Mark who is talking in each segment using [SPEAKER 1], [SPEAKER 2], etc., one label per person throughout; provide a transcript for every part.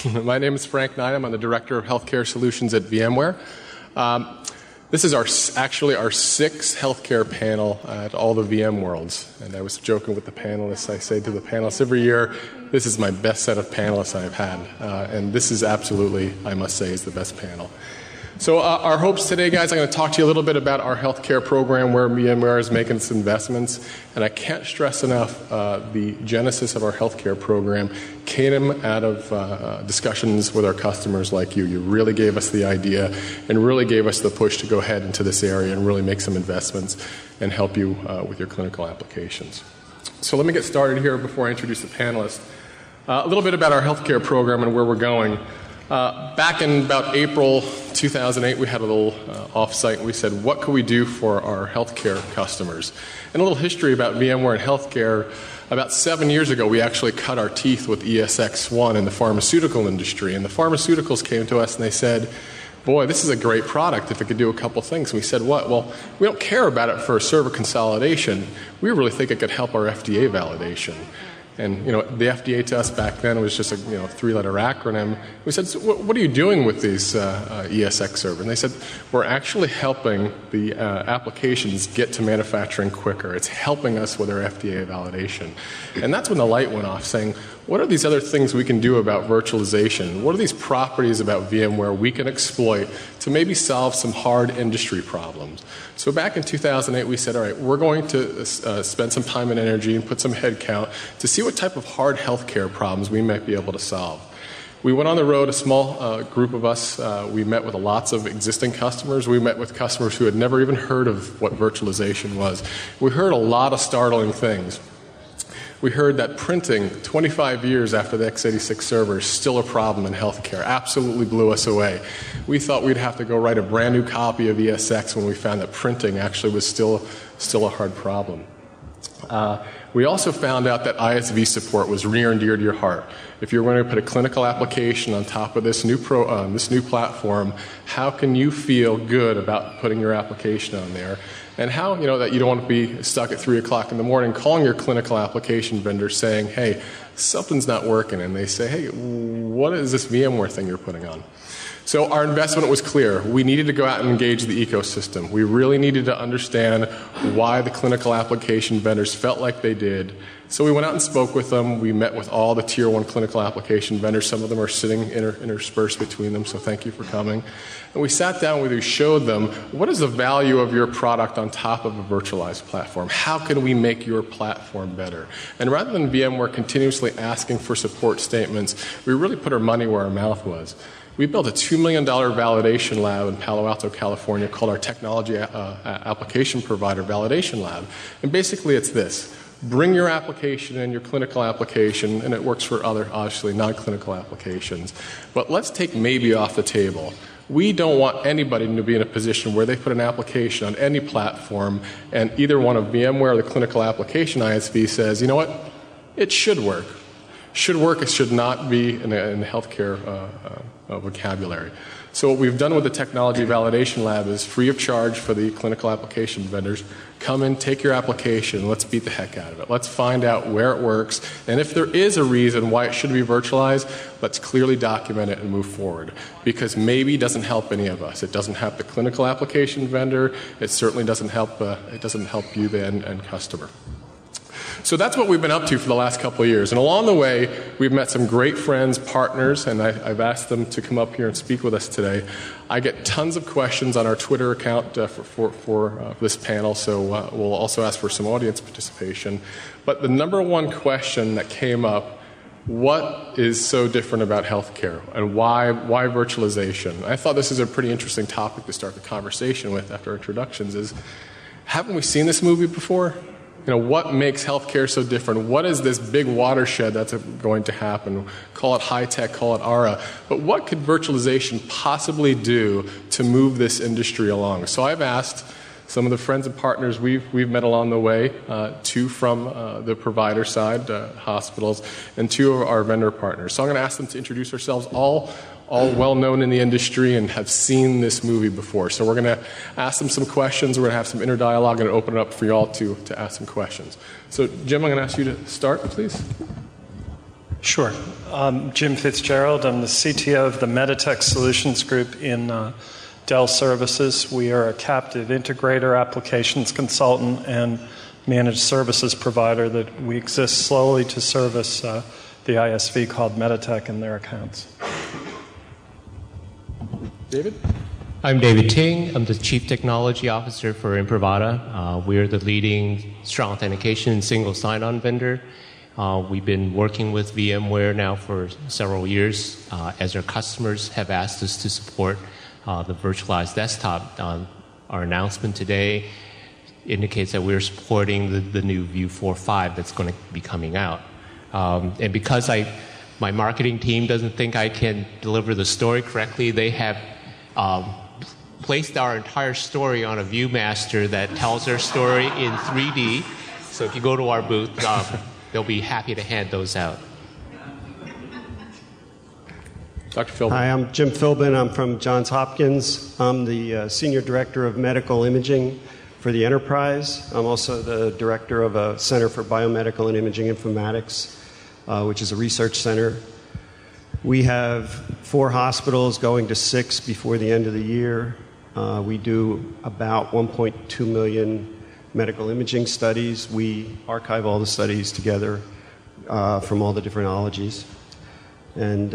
[SPEAKER 1] My name is Frank Knight. I'm the Director of Healthcare Solutions at VMware. This is actually our sixth healthcare panel at all the VM worlds. And I was joking with the panelists. I say to the panelists every year, this is my best set of panelists I've had. And this is absolutely, I must say, is the best panel. So our hopes today, guys, I'm going to talk to you a little bit about our healthcare program, where VMware is making its investments. And I can't stress enough the genesis of our healthcare program came out of discussions with our customers like you. You really gave us the idea and really gave us the push to go ahead into this area and really make some investments and help you with your clinical applications. So let me get started here before I introduce the panelists. A little bit about our healthcare program and where we're going. Back in about April 2008, we had a little off-site, and we said, what could we do for our healthcare customers? And a little history about VMware and healthcare. About 7 years ago, we actually cut our teeth with ESX1 in the pharmaceutical industry. And the pharmaceuticals came to us and they said, boy, this is a great product if it could do a couple things. And we said, what? Well, we don't care about it for server consolidation. We really think it could help our FDA validation. And, the FDA to us back then was just a, three-letter acronym. We said, so what are you doing with these ESX servers? And they said, we're actually helping the applications get to manufacturing quicker. It's helping us with our FDA validation. And that's when the light went off, saying, what are these other things we can do about virtualization? What are these properties about VMware we can exploit to maybe solve some hard industry problems? So back in 2008, we said, all right, we're going to spend some time and energy and put some head count to see what type of hard healthcare problems we might be able to solve. We went on the road, a small group of us. We met with lots of existing customers. We met with customers who had never even heard of what virtualization was. We heard a lot of startling things. We heard that printing 25 years after the x86 server is still a problem in healthcare. Absolutely blew us away. We thought we'd have to go write a brand new copy of ESX when we found that printing actually was still a hard problem. We also found out that ISV support was near and dear to your heart. If you're going to put a clinical application on top of this new platform, how can you feel good about putting your application on there? And how, that you don't want to be stuck at 3 o'clock in the morning calling your clinical application vendor saying, hey, something's not working. And they say, hey, what is this VMware thing you're putting on? So our investment was clear. We needed to go out and engage the ecosystem. We really needed to understand why the clinical application vendors felt like they did. So we went out and spoke with them. We met with all the Tier 1 clinical application vendors. Some of them are sitting interspersed between them, so thank you for coming. And we sat down with you, showed them what is the value of your product on top of a virtualized platform. How can we make your platform better? And rather than VMware continuously asking for support statements, we really put our money where our mouth was. We built a $2 million validation lab in Palo Alto, California called our Technology Application Provider Validation Lab. And basically it's this. Bring your application in, your clinical application, and it works for other, obviously, non-clinical applications. But let's take maybe off the table. We don't want anybody to be in a position where they put an application on any platform and either one of VMware or the clinical application ISV says, you know what, it should work. Should work, it should not be in the healthcare vocabulary. So what we've done with the Technology Validation Lab is free of charge for the clinical application vendors. Come in, take your application, let's beat the heck out of it. Let's find out where it works. And if there is a reason why it should be virtualized, let's clearly document it and move forward. Because maybe doesn't help any of us. It doesn't help the clinical application vendor. It certainly doesn't help you, the end customer. So that's what we've been up to for the last couple of years. And along the way, we've met some great friends, partners, and I've asked them to come up here and speak with us today. I get tons of questions on our Twitter account for this panel, so we'll also ask for some audience participation. But the number one question that came up, what is so different about healthcare, and why virtualization? I thought this is a pretty interesting topic to start the conversation with after our introductions is, haven't we seen this movie before? What makes healthcare so different? What is this big watershed that's going to happen? Call it high tech, call it ARA. But what could virtualization possibly do to move this industry along? So I've asked some of the friends and partners we've met along the way, two from the provider side, hospitals, and two of our vendor partners. So I'm going to ask them to introduce ourselves, all well known in the industry and have seen this movie before. So we're going to ask them some questions. We're going to have some inner dialogue and open it up for you all to ask some questions. So Jim, I'm going to ask you to start, please.
[SPEAKER 2] Sure. Jim Fitzgerald. I'm the CTO of the Meditech Solutions Group in Dell Services. We are a captive integrator, applications consultant, and managed services provider that we exist slowly to service the ISV called Meditech and their accounts.
[SPEAKER 1] David?
[SPEAKER 3] I'm David Ting. I'm the Chief Technology Officer for Imprivata. We're the leading strong authentication and single sign-on vendor. We've been working with VMware now for several years. As our customers have asked us to support the virtualized desktop, our announcement today indicates that we're supporting the new View 4.5 that's going to be coming out. And because my marketing team doesn't think I can deliver the story correctly, they have placed our entire story on a ViewMaster that tells our story in 3D. So if you go to our booth, they'll be happy to hand those out.
[SPEAKER 1] Dr. Philbin.
[SPEAKER 4] Hi, I'm Jim Philbin. I'm from Johns Hopkins. I'm the Senior Director of Medical Imaging for the enterprise. I'm also the Director of a Center for Biomedical and Imaging Informatics, which is a research center. We have 4 hospitals going to 6 before the end of the year. We do about 1.2 million medical imaging studies. We archive all the studies together from all the different ologies. And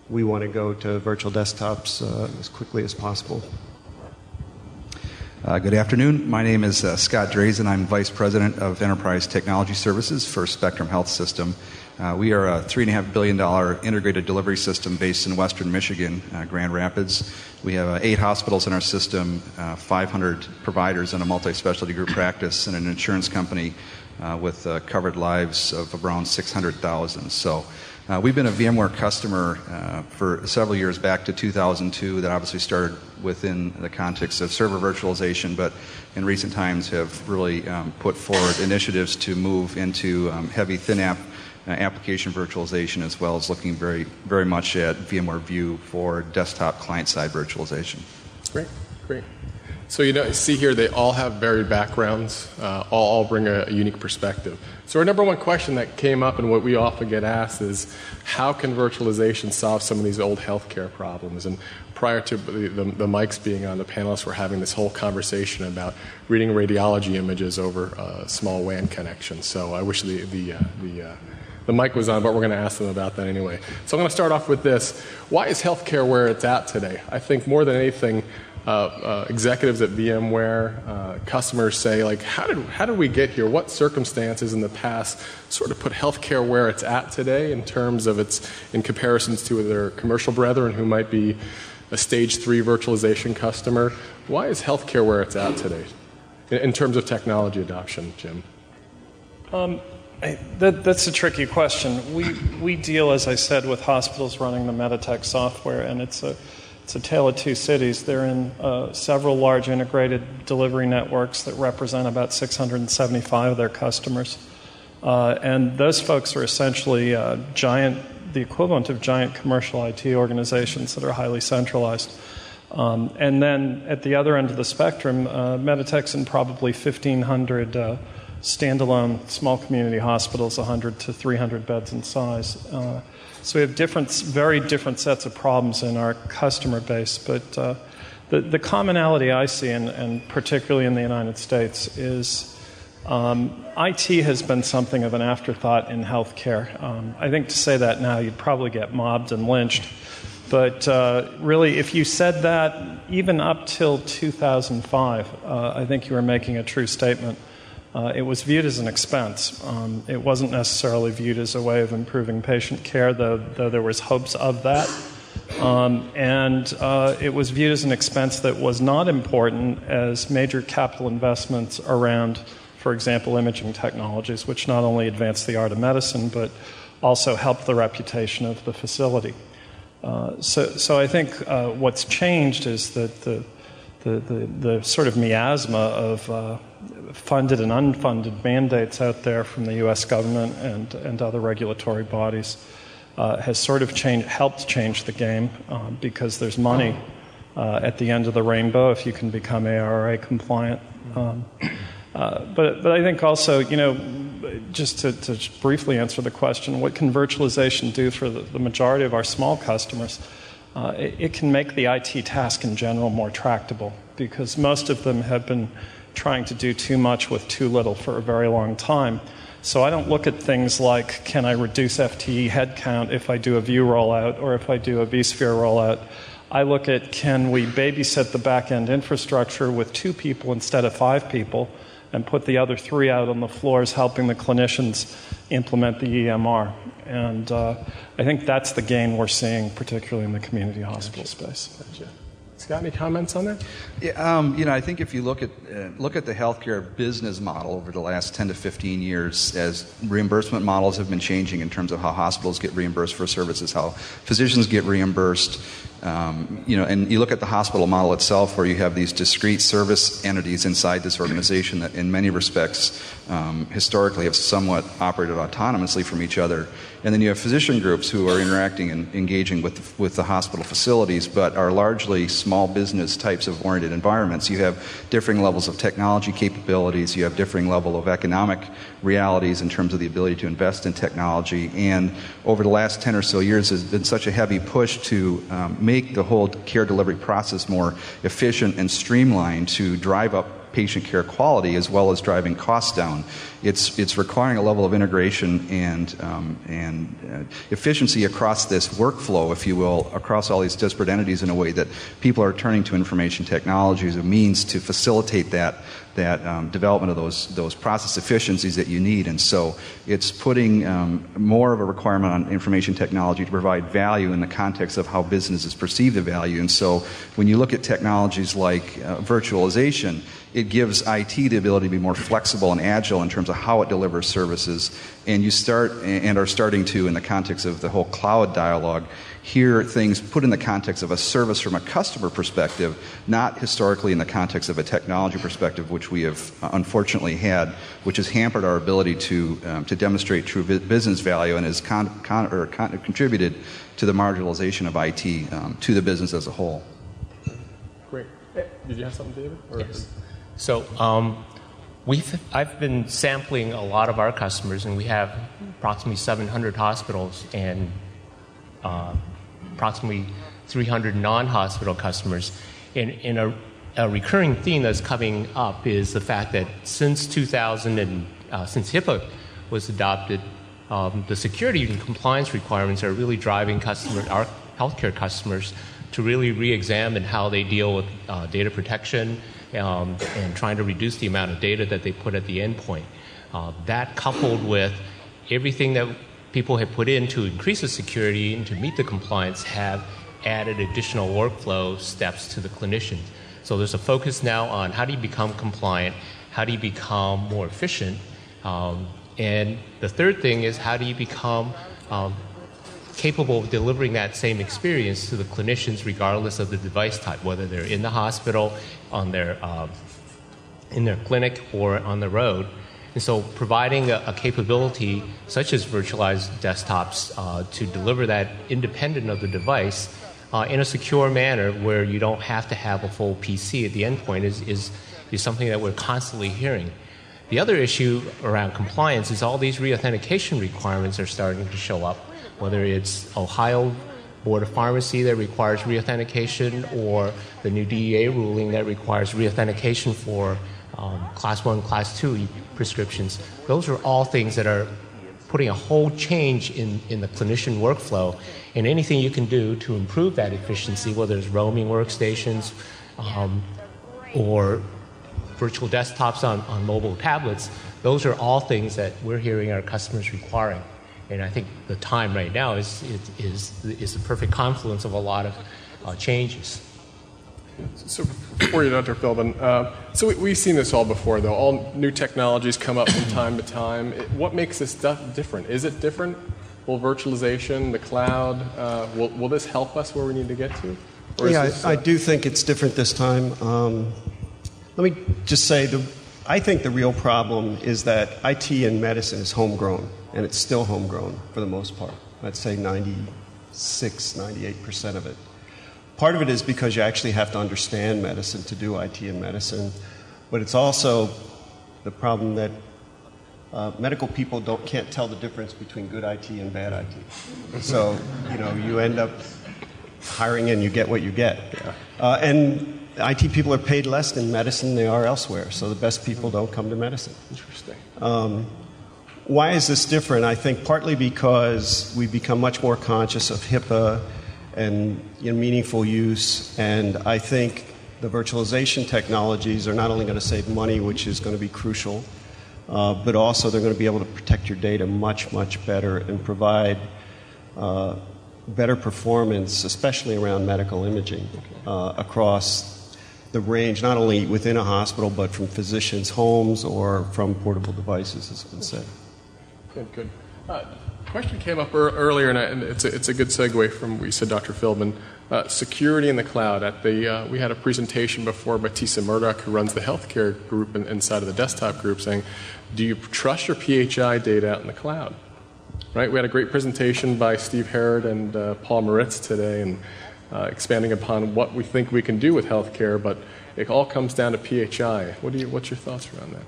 [SPEAKER 4] we want to go to virtual desktops as quickly as possible.
[SPEAKER 5] Good afternoon. My name is Scott Drazen. I'm Vice President of Enterprise Technology Services for Spectrum Health System. We are a $3.5 billion integrated delivery system based in western Michigan, Grand Rapids. We have 8 hospitals in our system, 500 providers in a multi-specialty group practice, and an insurance company with covered lives of around 600,000. So we've been a VMware customer for several years, back to 2002. That obviously started within the context of server virtualization, but in recent times have really put forward initiatives to move into heavy thin app application virtualization, as well as looking very, very much at VMware View for desktop client-side virtualization.
[SPEAKER 1] Great. So see here, they all have varied backgrounds, all bring a unique perspective. So our number one question that came up and what we often get asked is, how can virtualization solve some of these old healthcare problems? And prior to the mics being on, the panelists were having this whole conversation about reading radiology images over small WAN connections. So I wish the mic was on, but we're going to ask them about that anyway. So I'm going to start off with this. Why is healthcare where it's at today? I think more than anything, executives at VMware, customers say, like, how did we get here? What circumstances in the past sort of put healthcare where it's at today in terms of in comparisons to their commercial brethren who might be a stage 3 virtualization customer? Why is healthcare where it's at today in terms of technology adoption, Jim?
[SPEAKER 2] That's a tricky question. We deal, as I said, with hospitals running the Meditech software, and it's a tale of two cities. They're in several large integrated delivery networks that represent about 675 of their customers. And those folks are essentially the equivalent of giant commercial IT organizations that are highly centralized. And then at the other end of the spectrum, Meditech's in probably 1,500 standalone small community hospitals, 100 to 300 beds in size. So we have very different sets of problems in our customer base. But the commonality I see, and particularly in the United States, is IT has been something of an afterthought in healthcare. I think to say that now, you'd probably get mobbed and lynched. But really, if you said that even up till 2005, I think you were making a true statement. It was viewed as an expense. It wasn't necessarily viewed as a way of improving patient care, though there was hopes of that. And it was viewed as an expense that was not important as major capital investments around, for example, imaging technologies, which not only advanced the art of medicine, but also helped the reputation of the facility. So I think what's changed is that the sort of miasma of funded and unfunded mandates out there from the U.S. government and other regulatory bodies has sort of helped change the game because there's money at the end of the rainbow if you can become ARRA compliant. But I think also, just to briefly answer the question, what can virtualization do for the majority of our small customers? It can make the IT task in general more tractable, because most of them have been trying to do too much with too little for a very long time. So I don't look at things like, can I reduce FTE headcount if I do a View rollout or if I do a vSphere rollout? I look at, can we babysit the back-end infrastructure with 2 people instead of 5 people and put the other 3 out on the floors helping the clinicians implement the EMR? And I think that's the gain we're seeing, particularly in the community hospital space.
[SPEAKER 1] Gotcha. Scott, any comments on that?
[SPEAKER 5] Yeah, I think if you look at the healthcare business model over the last 10 to 15 years, as reimbursement models have been changing in terms of how hospitals get reimbursed for services, how physicians get reimbursed, and you look at the hospital model itself, where you have these discrete service entities inside this organization that, in many respects, historically have somewhat operated autonomously from each other. And then you have physician groups who are interacting and engaging with the hospital facilities, but are largely small business types of oriented environments. You have differing levels of technology capabilities. You have differing level of economic realities in terms of the ability to invest in technology. And over the last 10 or so years, there's been such a heavy push to make the whole care delivery process more efficient and streamlined to drive up patient care quality as well as driving costs down. It's requiring a level of integration and efficiency across this workflow, if you will, across all these disparate entities in a way that people are turning to information technology as a means to facilitate that development of those process efficiencies that you need. And so it's putting more of a requirement on information technology to provide value in the context of how businesses perceive the value. And so when you look at technologies like virtualization, it gives IT the ability to be more flexible and agile in terms of how it delivers services. And you are starting to, in the context of the whole cloud dialogue, hear things put in the context of a service from a customer perspective, not historically in the context of a technology perspective, which we have unfortunately had, which has hampered our ability to demonstrate true business value and has contributed to the marginalization of IT to the business as a whole.
[SPEAKER 1] Great. Did you have something, David?
[SPEAKER 3] Yes. So I've been sampling a lot of our customers, and we have approximately 700 hospitals and approximately 300 non-hospital customers. And a recurring theme that's coming up is the fact that since 2000 and since HIPAA was adopted, the security and compliance requirements are really driving our healthcare customers to really re-examine how they deal with data protection and trying to reduce the amount of data that they put at the endpoint. That coupled with everything that people have put in to increase the security and to meet the compliance have added additional workflow steps to the clinicians. So there's a focus now on how do you become compliant, how do you become more efficient, and the third thing is how do you become capable of delivering that same experience to the clinicians regardless of the device type, whether they're in the hospital, in their clinic, or on the road. And so providing a capability such as virtualized desktops to deliver that independent of the device in a secure manner where you don't have to have a full PC at the endpoint is something that we're constantly hearing. The other issue around compliance is all these reauthentication requirements are starting to show up, whether it's Ohio Board of Pharmacy that requires reauthentication or the new DEA ruling that requires reauthentication for Class 1, Class 2 prescriptions. Those are all things that are putting a whole change in the clinician workflow, and anything you can do to improve that efficiency, whether it's roaming workstations or virtual desktops on mobile tablets, those are all things that we're hearing our customers requiring. And I think the time right now is the perfect confluence of a lot of changes.
[SPEAKER 1] So before you, Dr. Philbin, so we've seen this all before, though. All new technologies come up from time to time. What makes this stuff different? Is it different? Will virtualization, the cloud, will this help us where we need to get to?
[SPEAKER 4] I do think it's different this time. Let me just say, I think the real problem is that IT in medicine is homegrown, and it's still homegrown for the most part. I'd say 98% of it. Part of it is because you actually have to understand medicine to do IT in medicine, but it's also the problem that medical people can't tell the difference between good IT and bad IT. So, you end up hiring and you get what you get. And IT people are paid less in medicine than they are elsewhere, so the best people don't come to medicine.
[SPEAKER 1] Interesting.
[SPEAKER 4] Why is this different? I think partly because we've become much more conscious of HIPAA and meaningful use, and I think the virtualization technologies are not only going to save money, which is going to be crucial, but also they're going to be able to protect your data much, much better and provide better performance, especially around medical imaging, across the range, not only within a hospital, but from physicians' homes or from portable devices, as has been said.
[SPEAKER 1] Good. Question came up earlier, and it's a good segue from what you said, Dr. Philbin. Security in the cloud. We had a presentation before by Tisa Murdoch, who runs the healthcare group inside of the desktop group, saying, do you trust your PHI data out in the cloud? Right? We had a great presentation by Steve Herod and Paul Moritz today, and expanding upon what we think we can do with healthcare, but it all comes down to PHI. What's your thoughts around that?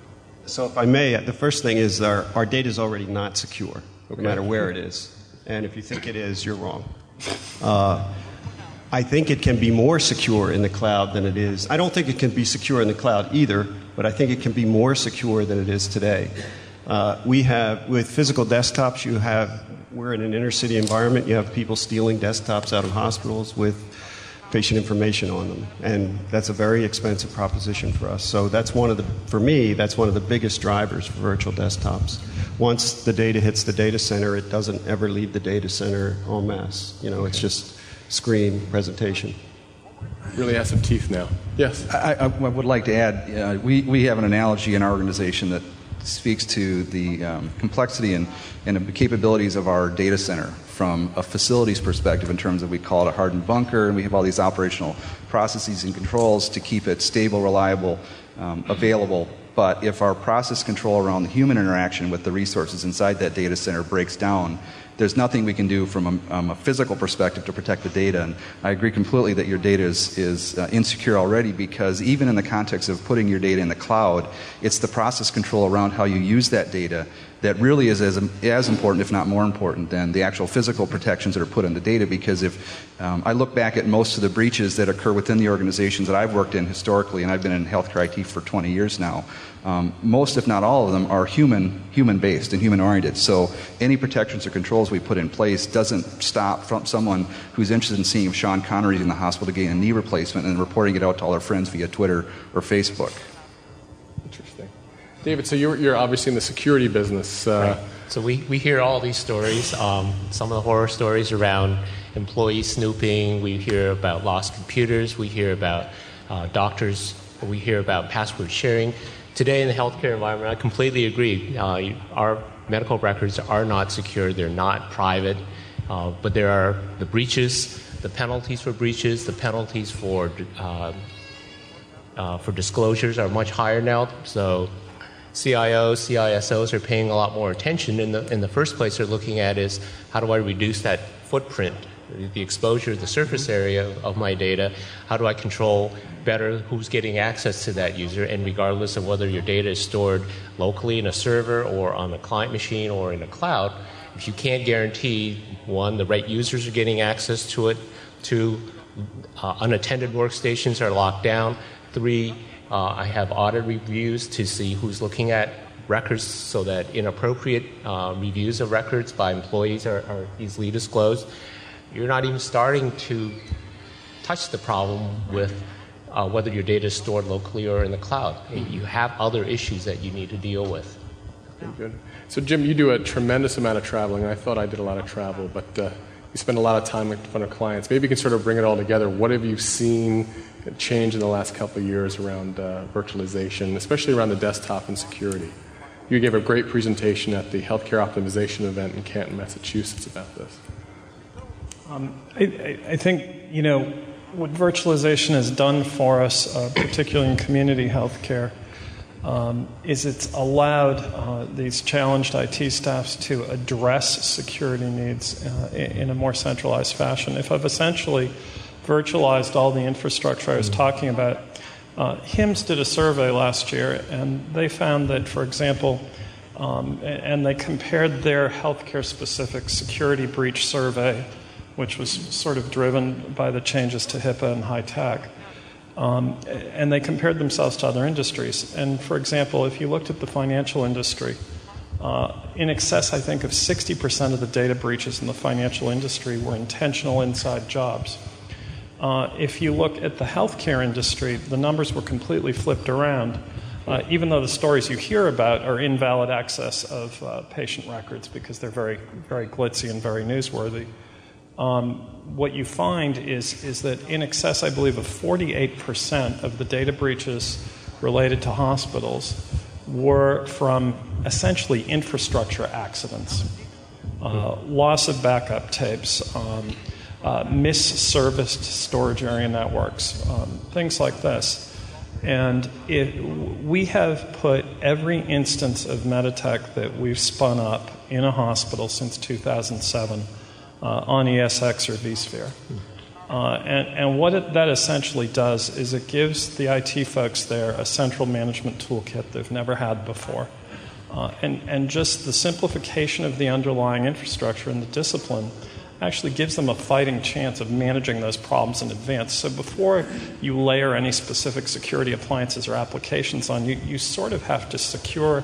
[SPEAKER 4] So if I may, the first thing is our data is already not secure, no matter where it is. And if you think it is, you're wrong. I think it can be more secure in the cloud than it is. I don't think it can be secure in the cloud either, but I think it can be more secure than it is today. We have, with physical desktops, we're in an inner city environment. You have people stealing desktops out of hospitals with patient information on them, and that's a very expensive proposition for us. So for me, that's one of the biggest drivers for virtual desktops. Once the data hits the data center, it doesn't ever leave the data center en masse. It's just screen presentation.
[SPEAKER 1] Really has some teeth now. Yes?
[SPEAKER 5] I would like to add, we have an analogy in our organization that speaks to the complexity and the capabilities of our data center from a facilities perspective, in terms of, we call it a hardened bunker, and we have all these operational processes and controls to keep it stable, reliable, available. But if our process control around the human interaction with the resources inside that data center breaks down, there's nothing we can do from a physical perspective to protect the data. And I agree completely that your data is insecure already, because even in the context of putting your data in the cloud, it's the process control around how you use that data that really is as important, if not more important, than the actual physical protections that are put in the data. Because if I look back at most of the breaches that occur within the organizations that I've worked in historically, and I've been in healthcare IT for 20 years now, most, if not all of them, are human-based and human-oriented. So any protections or controls we put in place doesn't stop from someone who's interested in seeing if Sean Connery's in the hospital to gain a knee replacement and reporting it out to all their friends via Twitter or Facebook.
[SPEAKER 1] Interesting. David, so you're obviously in the security business.
[SPEAKER 3] Right. So we hear all these stories, some of the horror stories around employee snooping. We hear about lost computers. We hear about doctors. We hear about password sharing. Today in the healthcare environment, I completely agree. Our medical records are not secure. They're not private. But there are the breaches, the penalties for breaches, the penalties for disclosures are much higher now. So CIOs, CISOs are paying a lot more attention. In the first place, they're looking at is, how do I reduce that footprint, the exposure, the surface area of my data? How do I control better who's getting access to that user? And regardless of whether your data is stored locally in a server or on a client machine or in a cloud, if you can't guarantee, one, the right users are getting access to it, two, unattended workstations are locked down, three, I have audit reviews to see who's looking at records so that inappropriate reviews of records by employees are easily disclosed. You're not even starting to touch the problem with whether your data is stored locally or in the cloud. You have other issues that you need to deal with.
[SPEAKER 1] Very good. So, Jim, you do a tremendous amount of traveling. I thought I did a lot of travel, but you spend a lot of time in front of clients. Maybe you can sort of bring it all together. What have you seen change in the last couple of years around virtualization, especially around the desktop and security? You gave a great presentation at the healthcare optimization event in Canton, Massachusetts about this.
[SPEAKER 2] I think, what virtualization has done for us, particularly in community healthcare, is it's allowed these challenged IT staffs to address security needs in a more centralized fashion. If I've essentially virtualized all the infrastructure I was talking about, HIMSS did a survey last year, and they found that, for example, And they compared their healthcare-specific security breach survey, which was sort of driven by the changes to HIPAA and high tech. And they compared themselves to other industries. And for example, if you looked at the financial industry, in excess, I think, of 60% of the data breaches in the financial industry were intentional inside jobs. If you look at the healthcare industry, the numbers were completely flipped around, even though the stories you hear about are invalid access of patient records because they're very, very glitzy and very newsworthy. What you find is that in excess, I believe, of 48% of the data breaches related to hospitals were from essentially infrastructure accidents, loss of backup tapes, misserviced storage area networks, things like this. And we have put every instance of Meditech that we've spun up in a hospital since 2007 on ESX or vSphere. And what that essentially does is it gives the IT folks there a central management toolkit they've never had before. And just the simplification of the underlying infrastructure and the discipline actually gives them a fighting chance of managing those problems in advance. So before you layer any specific security appliances or applications on, you sort of have to secure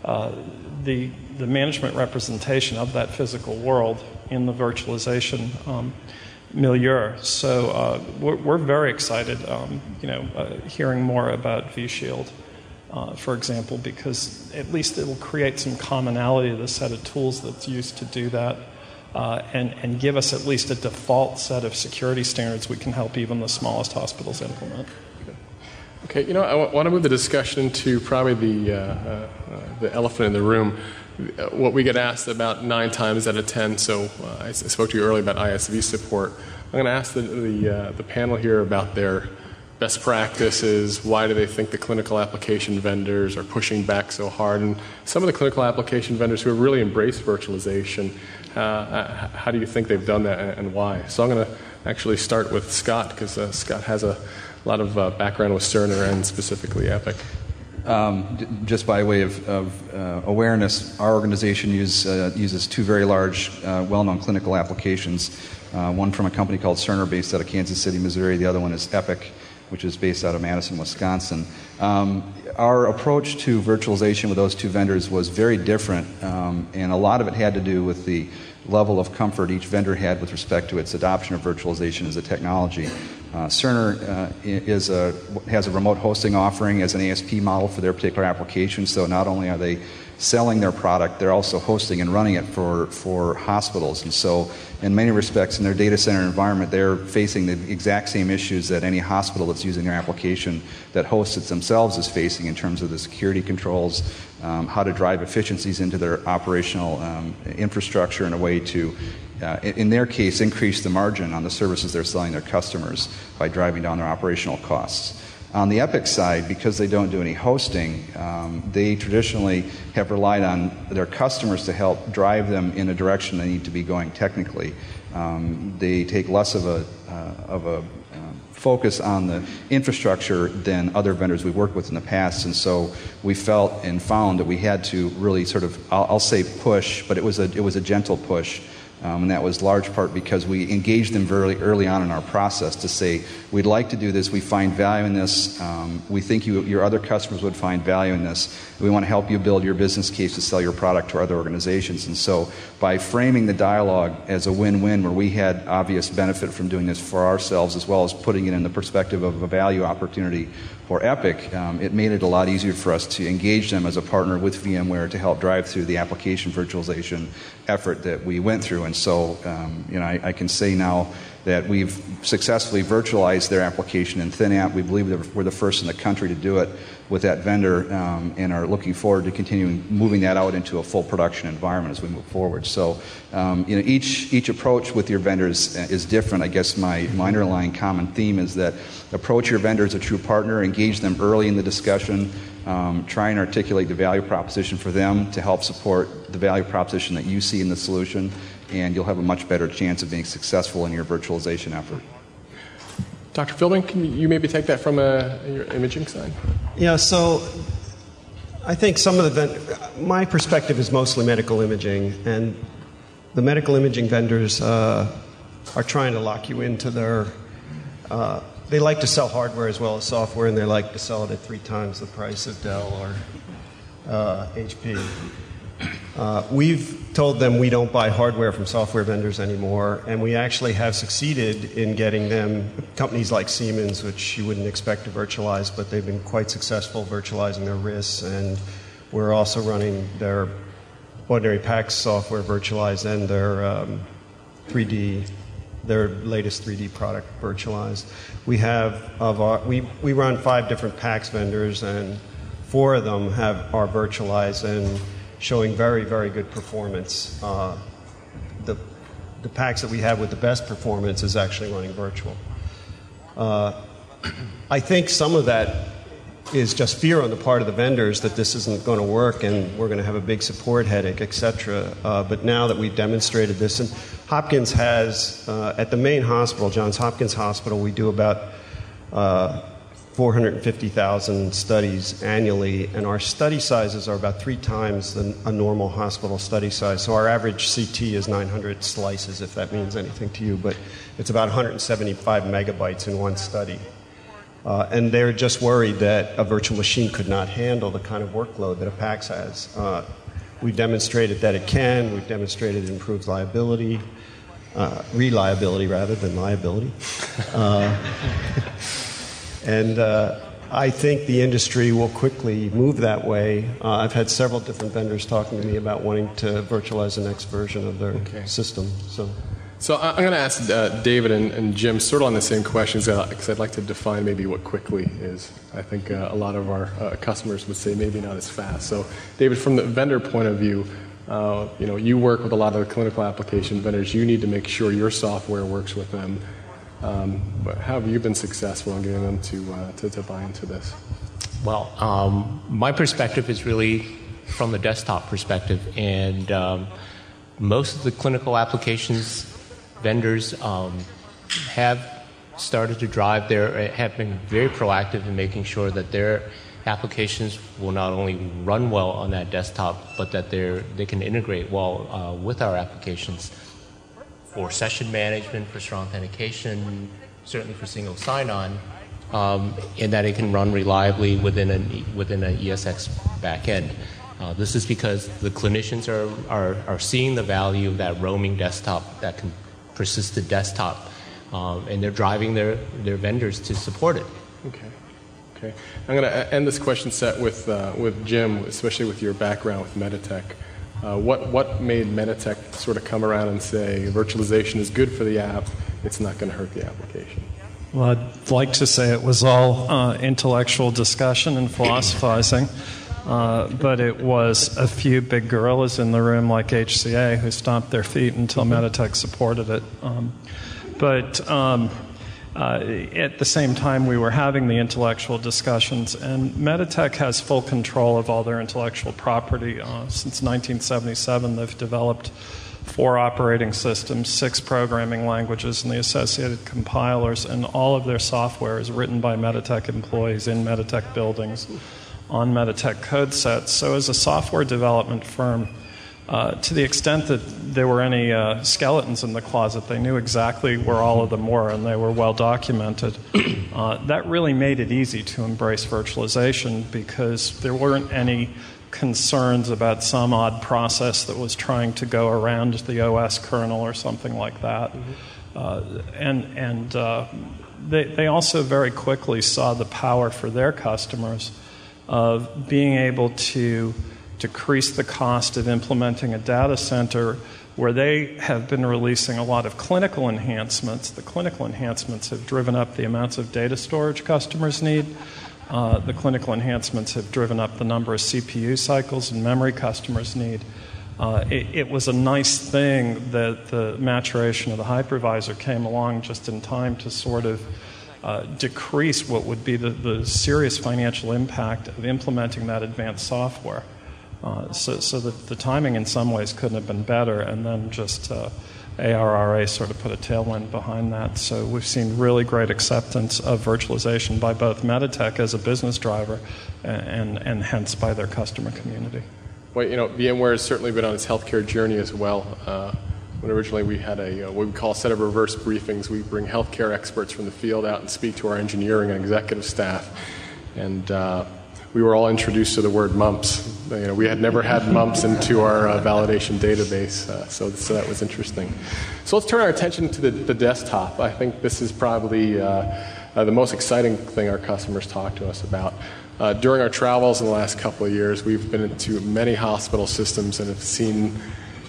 [SPEAKER 2] the management representation of that physical world in the virtualization milieu. So we're very excited, hearing more about vShield, for example, because at least it will create some commonality to the set of tools that's used to do that, and give us at least a default set of security standards we can help even the smallest hospitals implement.
[SPEAKER 1] Okay, I want to move the discussion to probably the elephant in the room. What we get asked about 9 times out of 10, so I spoke to you earlier about ISV support. I'm going to ask the panel here about their best practices. Why do they think the clinical application vendors are pushing back so hard? And some of the clinical application vendors who have really embraced virtualization, how do you think they've done that and why? So I'm going to actually start with Scott, because Scott has a lot of background with Cerner and specifically Epic.
[SPEAKER 5] Just by way of awareness, our organization uses 2 very large, well-known clinical applications. One from a company called Cerner based out of Kansas City, Missouri. The other one is Epic, which is based out of Madison, Wisconsin. Our approach to virtualization with those 2 vendors was very different, and a lot of it had to do with the level of comfort each vendor had with respect to its adoption of virtualization as a technology. Cerner has a remote hosting offering as an ASP model for their particular application, so not only are they selling their product, they're also hosting and running it for hospitals. And so in many respects in their data center environment, they're facing the exact same issues that any hospital that's using their application that hosts it themselves is facing in terms of the security controls, how to drive efficiencies into their operational infrastructure in a way to, in their case, increase the margin on the services they're selling their customers by driving down their operational costs. On the Epic side, because they don't do any hosting, they traditionally have relied on their customers to help drive them in a direction they need to be going technically. They take less of a focus on the infrastructure than other vendors we've worked with in the past, and so we felt and found that we had to really sort of, I'll say push, but it was a gentle push. And that was large part because we engaged them very early on in our process to say, we'd like to do this, we find value in this, we think your other customers would find value in this, we want to help you build your business case to sell your product to other organizations. And so by framing the dialogue as a win-win where we had obvious benefit from doing this for ourselves as well as putting it in the perspective of a value opportunity for Epic, it made it a lot easier for us to engage them as a partner with VMware to help drive through the application virtualization effort that we went through. And so, I can say now that we've successfully virtualized their application in ThinApp. We believe that we're the first in the country to do it with that vendor, and are looking forward to continuing moving that out into a full production environment as we move forward. So, each approach with your vendors is different. I guess my underlying common theme is that approach your vendor as a true partner, engage them early in the discussion, try and articulate the value proposition for them to help support the value proposition that you see in the solution, and you'll have a much better chance of being successful in your virtualization effort.
[SPEAKER 1] Dr. Philbin, can you maybe take that from your imaging side?
[SPEAKER 4] Yeah, so I think some of my perspective is mostly medical imaging, and the medical imaging vendors are trying to lock you into their. They like to sell hardware as well as software, and they like to sell it at 3 times the price of Dell or HP. We've told them we don't buy hardware from software vendors anymore, and we actually have succeeded in getting them, companies like Siemens, which you wouldn't expect to virtualize, but they've been quite successful virtualizing their RIS, and we're also running their ordinary PACS software virtualized and their 3D, their latest 3D product virtualized. We have we run 5 different PACS vendors, and 4 of them are virtualized and showing very, very good performance. The PACS that we have with the best performance is actually running virtual. I think some of that is just fear on the part of the vendors that this isn't going to work and we're going to have a big support headache, etc. But now that we've demonstrated this, and Hopkins has, at the main hospital, Johns Hopkins Hospital, we do about 450,000 studies annually, and our study sizes are about 3 times a normal hospital study size. So our average CT is 900 slices, if that means anything to you, but it's about 175 megabytes in one study. And they're just worried that a virtual machine could not handle the kind of workload that a PACS has. We've demonstrated that it can. We've demonstrated it improves reliability rather than liability. And I think the industry will quickly move that way. I've had several different vendors talking to me about wanting to virtualize the next version of their system.
[SPEAKER 1] So I'm going to ask David and Jim sort of on the same questions, because I'd like to define maybe what quickly is. I think a lot of our customers would say maybe not as fast. So David, from the vendor point of view, you work with a lot of the clinical application vendors. You need to make sure your software works with them. But how have you been successful in getting them to buy into this?
[SPEAKER 3] Well, my perspective is really from the desktop perspective, and most of the clinical applications vendors have started to have been very proactive in making sure that their applications will not only run well on that desktop, but that they can integrate well with our applications for session management, for strong authentication, certainly for single sign-on, and that it can run reliably within an ESX backend. This is because the clinicians are seeing the value of that roaming desktop, that persistent desktop, and they're driving their vendors to support it.
[SPEAKER 1] Okay. I'm going to end this question set with Jim, especially with your background with Meditech. What made Meditech sort of come around and say virtualization is good for the app, it's not going to hurt the application?
[SPEAKER 2] Well, I'd like to say it was all intellectual discussion and philosophizing, but it was a few big gorillas in the room like HCA who stomped their feet until Meditech supported it. At the same time, we were having the intellectual discussions, and Meditech has full control of all their intellectual property. Since 1977, they've developed 4 operating systems, 6 programming languages, and the associated compilers, and all of their software is written by Meditech employees in Meditech buildings on Meditech code sets. So as a software development firm, to the extent that there were any skeletons in the closet, they knew exactly where all of them were, and they were well documented. That really made it easy to embrace virtualization because there weren't any concerns about some odd process that was trying to go around the OS kernel or something like that. They also very quickly saw the power for their customers of being able to decrease the cost of implementing a data center where they have been releasing a lot of clinical enhancements. The clinical enhancements have driven up the amounts of data storage customers need. The clinical enhancements have driven up the number of CPU cycles and memory customers need. It was a nice thing that the maturation of the hypervisor came along just in time to sort of decrease what would be the serious financial impact of implementing that advanced software. So the timing in some ways couldn't have been better, and then just ARRA sort of put a tailwind behind that. So we've seen really great acceptance of virtualization by both Meditech as a business driver and hence by their customer community.
[SPEAKER 1] Well, VMware has certainly been on its healthcare journey as well. When originally we had what we call a set of reverse briefings, we bring healthcare experts from the field out and speak to our engineering and executive staff. And we were all introduced to the word mumps. We had never had mumps into our validation database, so that was interesting. So let's turn our attention to the desktop. I think this is probably the most exciting thing our customers talk to us about. During our travels in the last couple of years, we've been into many hospital systems and have seen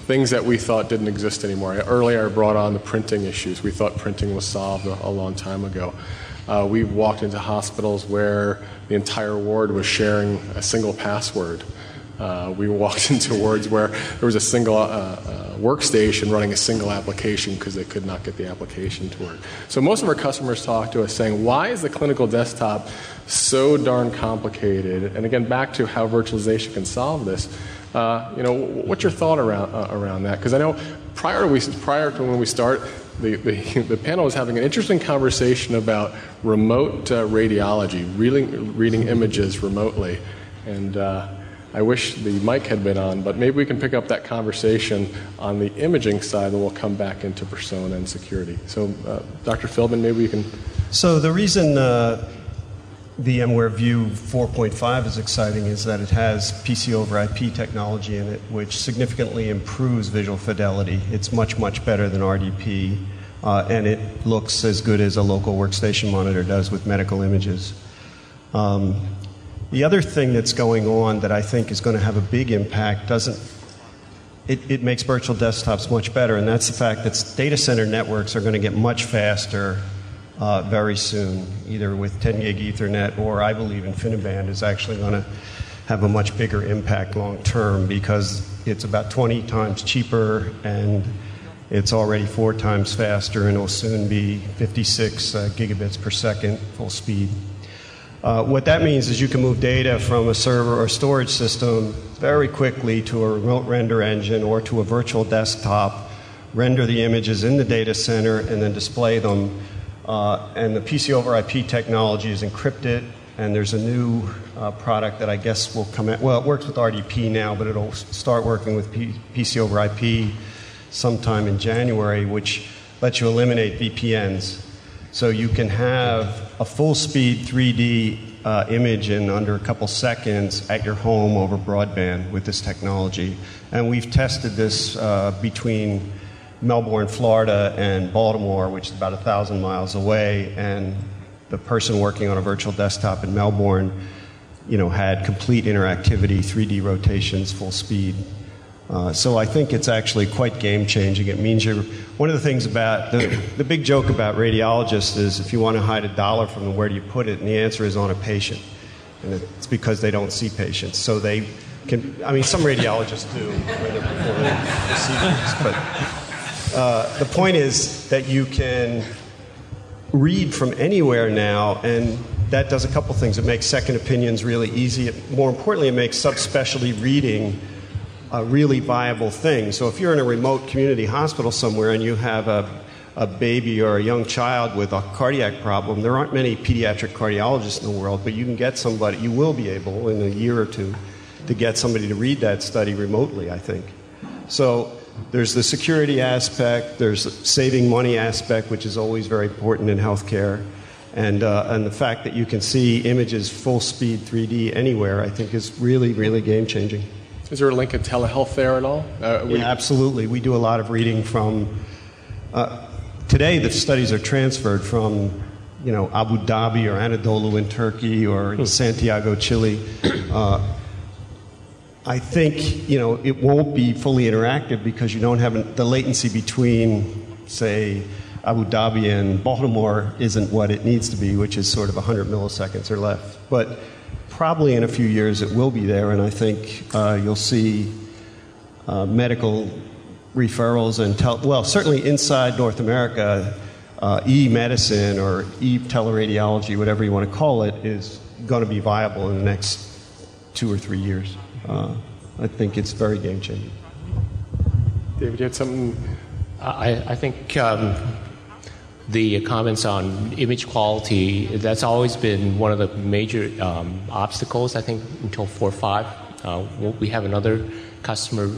[SPEAKER 1] things that we thought didn't exist anymore. Earlier I brought on the printing issues. We thought printing was solved a long time ago. We've walked into hospitals where the entire ward was sharing a single password. We walked into wards where there was a single workstation running a single application because they could not get the application to work. So most of our customers talk to us saying, why is the clinical desktop so darn complicated? And again, back to how virtualization can solve this. What's your thought around that? Because I know prior to when we start, the panel was having an interesting conversation about remote radiology, reading images remotely. And I wish the mic had been on, but maybe we can pick up that conversation on the imaging side, and we'll come back into persona and security. So, Dr. Philbin, maybe you can...
[SPEAKER 4] So the reason VMware View 4.5 is exciting is that it has PC over IP technology in it, which significantly improves visual fidelity. It's much, much better than RDP, and it looks as good as a local workstation monitor does with medical images. The other thing that's going on that I think is going to have a big impact it makes virtual desktops much better, and that's the fact that data center networks are going to get much faster very soon, either with 10 gig Ethernet or I believe InfiniBand is actually going to have a much bigger impact long term because it's about 20 times cheaper and it's already 4 times faster and will soon be 56 gigabits per second full speed. What that means is you can move data from a server or storage system very quickly to a remote render engine or to a virtual desktop, render the images in the data center, and then display them. And the PC over IP technology is encrypted, and there's a new product that I guess will come out. Well, it works with RDP now, but it'll start working with PC over IP sometime in January, which lets you eliminate VPNs. So you can have a full-speed 3D image in under a couple seconds at your home over broadband with this technology. And we've tested this between Melbourne, Florida, and Baltimore, which is about 1,000 miles away. And the person working on a virtual desktop in Melbourne, had complete interactivity, 3D rotations, full speed. So I think it's actually quite game-changing. It means one of the things about the big joke about radiologists is if you want to hide $1 from them, where do you put it? And the answer is on a patient. And it's because they don't see patients. So they can, some radiologists do when they're performing procedures. But the point is that you can read from anywhere now, and that does a couple things. It makes second opinions really easy. More importantly, it makes subspecialty reading a really viable thing. So if you're in a remote community hospital somewhere and you have a baby or a young child with a cardiac problem, there aren't many pediatric cardiologists in the world, but you can get somebody, you will be able in a year or two to get somebody to read that study remotely, I think. So there's the security aspect, there's the saving money aspect, which is always very important in healthcare, and the fact that you can see images full speed 3D anywhere, I think is really, really game-changing.
[SPEAKER 1] Is there a link to telehealth there at all?
[SPEAKER 4] Yeah, absolutely. We do a lot of reading from... today, the studies are transferred from, Abu Dhabi or Anadolu in Turkey or Santiago, Chile. I think, it won't be fully interactive because you don't have the latency between, say, Abu Dhabi and Baltimore isn't what it needs to be, which is sort of 100 milliseconds or less. But probably in a few years it will be there, and I think you'll see medical referrals and certainly inside North America, e-medicine or e-teleradiology, whatever you want to call it, is going to be viable in the next 2 or 3 years. I think it's very game-changing.
[SPEAKER 1] David, you had something?
[SPEAKER 3] I think the comments on image quality, that's always been one of the major obstacles, I think, until 4.5. We have another customer,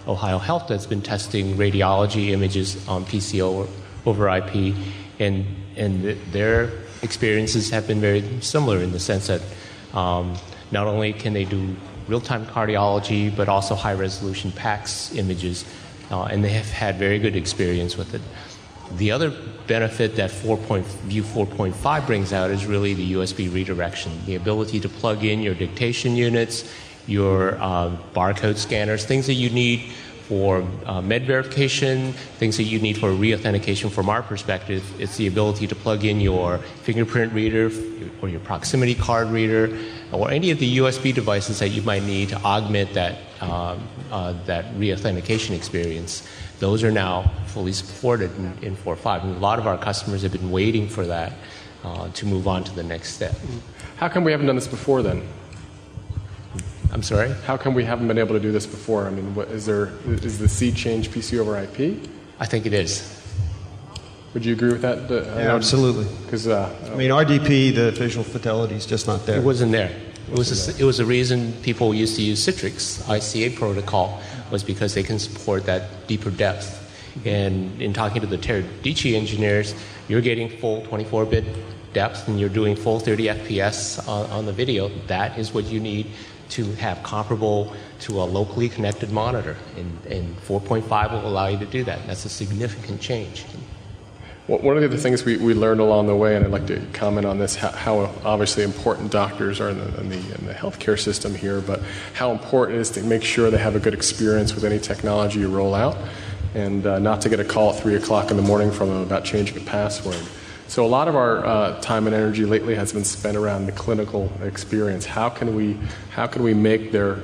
[SPEAKER 3] Ohio Health, that's been testing radiology images on PCO over IP, and their experiences have been very similar in the sense that not only can they do real-time cardiology, but also high-resolution PACS images, and they have had very good experience with it. The other benefit that View 4.5 brings out is really the USB redirection, the ability to plug in your dictation units, your barcode scanners, things that you need for med verification, things that you need for reauthentication. From our perspective, it's the ability to plug in your fingerprint reader or your proximity card reader or any of the USB devices that you might need to augment that reauthentication experience. Those are now fully supported in 4.5, and a lot of our customers have been waiting for that to move on to the next step.
[SPEAKER 1] How come we haven't done this before then?
[SPEAKER 3] I'm sorry?
[SPEAKER 1] How come we haven't been able to do this before? I mean, is the sea change PC over IP?
[SPEAKER 3] I think it is.
[SPEAKER 1] Would you agree with that?
[SPEAKER 4] Yeah, absolutely.
[SPEAKER 1] Because
[SPEAKER 4] I mean, RDP, the visual fidelity is just not there.
[SPEAKER 3] It wasn't there. It was a reason people used to use Citrix ICA protocol, was because they can support that deeper depth. And in talking to the Teradici engineers, you're getting full 24-bit depth and you're doing full 30 FPS on the video. That is what you need to have comparable to a locally connected monitor. And 4.5 will allow you to do that. That's a significant change.
[SPEAKER 1] Well, one of the other things we learned along the way, and I'd like to comment on this, how obviously important doctors are in the healthcare system here, but how important it is to make sure they have a good experience with any technology you roll out, and not to get a call at 3 o'clock in the morning from them about changing a password. So a lot of our time and energy lately has been spent around the clinical experience. How can we make their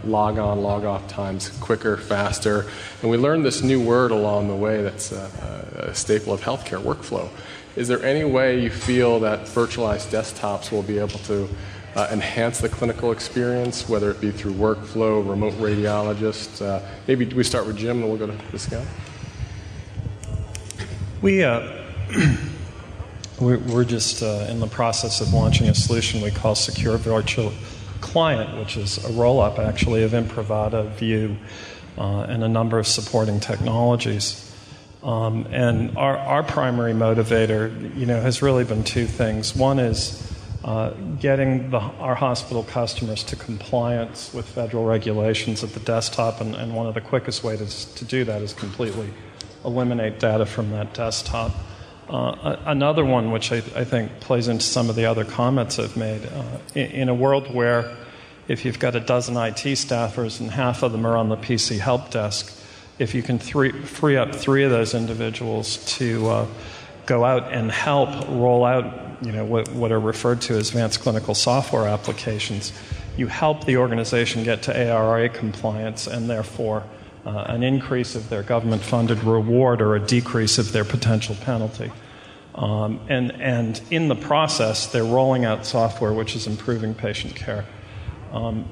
[SPEAKER 1] log on, log off times quicker, faster? And we learned this new word along the way that's a staple of healthcare, workflow. Is there any way you feel that virtualized desktops will be able to enhance the clinical experience, whether it be through workflow, remote radiologists? Maybe we start with Jim and we'll go to this guy.
[SPEAKER 2] We're just in the process of launching a solution we call Secure Virtual Client, which is a roll-up, actually, of Imprivata, View, and a number of supporting technologies. And our primary motivator, has really been two things. One is getting our hospital customers to compliance with federal regulations at the desktop, and one of the quickest ways to do that is completely eliminate data from that desktop. Another one, which I think plays into some of the other comments I've made, in a world where if you've got a dozen IT staffers and half of them are on the PC help desk, if you can free up 3 of those individuals to go out and help roll out what are referred to as advanced clinical software applications, you help the organization get to ARA compliance and therefore an increase of their government-funded reward or a decrease of their potential penalty. And in the process, they're rolling out software which is improving patient care.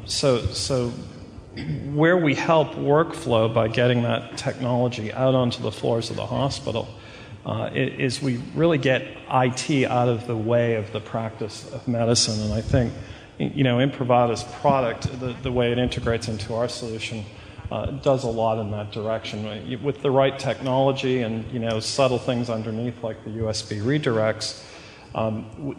[SPEAKER 2] So where we help workflow by getting that technology out onto the floors of the hospital is we really get IT out of the way of the practice of medicine. And I think, Imprivata's product, the way it integrates into our solution, does a lot in that direction. With the right technology and subtle things underneath like the USB redirects,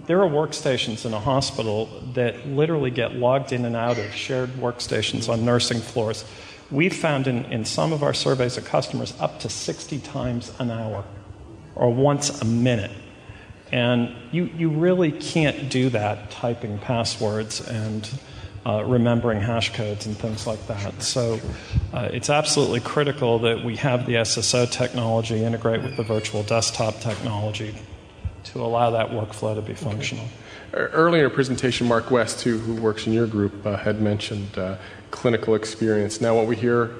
[SPEAKER 2] there are workstations in a hospital that literally get logged in and out of shared workstations on nursing floors. We've found in some of our surveys of customers up to 60 times an hour or once a minute. And you really can't do that typing passwords and remembering hash codes and things like that. So it's absolutely critical that we have the SSO technology integrate with the virtual desktop technology to allow that workflow to be functional.
[SPEAKER 1] Earlier in your presentation, Mark West, who works in your group, had mentioned clinical experience. Now what we hear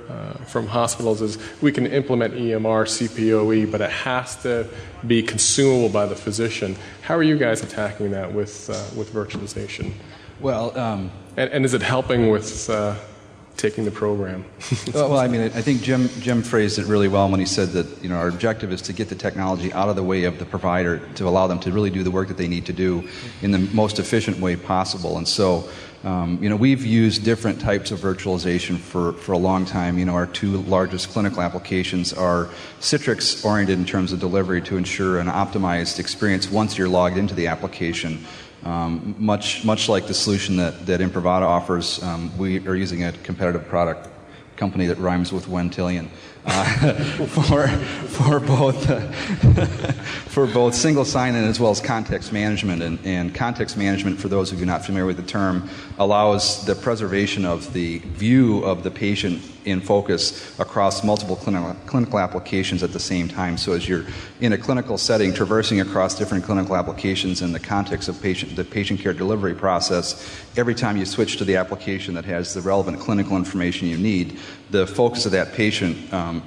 [SPEAKER 1] from hospitals is we can implement EMR, CPOE, but it has to be consumable by the physician. How are you guys attacking that with virtualization?
[SPEAKER 5] Well,
[SPEAKER 1] and is it helping with taking the program.
[SPEAKER 5] Well, I mean, I think Jim phrased it really well when he said that, you know, our objective is to get the technology out of the way of the provider to allow them to really do the work that they need to do in the most efficient way possible. And so, you know, we've used different types of virtualization for a long time. You know, our two largest clinical applications are Citrix-oriented in terms of delivery to ensure an optimized experience once you're logged into the application. Much like the solution that Imprivata offers, we are using a competitive product company that rhymes with Wentillion for both single sign-in as well as context management. And context management, for those of you not familiar with the term, allows the preservation of the view of the patient in focus across multiple clinical applications at the same time. So as you're in a clinical setting, traversing across different clinical applications in the context of the patient care delivery process, every time you switch to the application that has the relevant clinical information you need, the focus of that patient